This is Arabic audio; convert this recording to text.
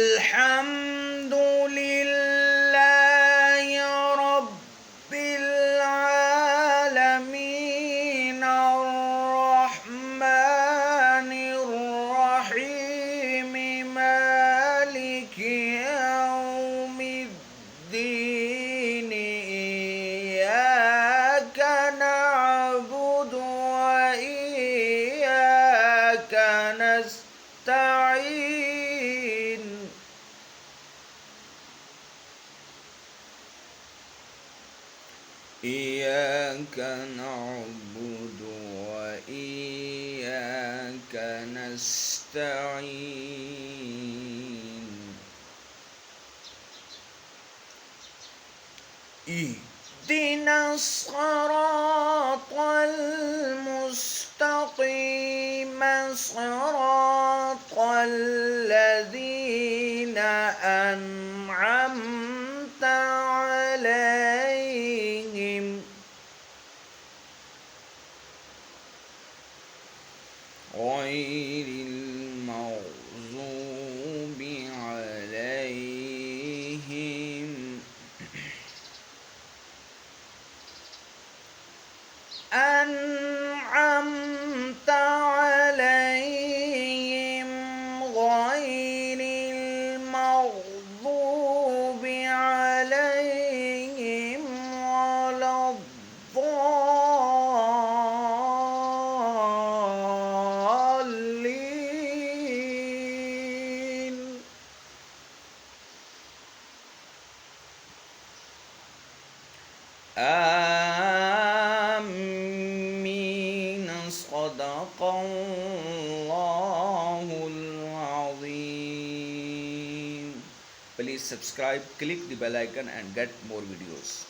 الحمد لله رب العالمين الرحمن الرحيم مالك يوم الدين إياك نعبد وإياك نستعين إياك نعبد وإياك نستعين اهدنا الصراط المستقيم صراط الذين أنعمت عليهم غير المغضوب عليهم أنعمت عليهم غير المغضوب عليهم ولا الضالين آمين صدق الله العظيم. Please subscribe, click the bell icon and get more videos.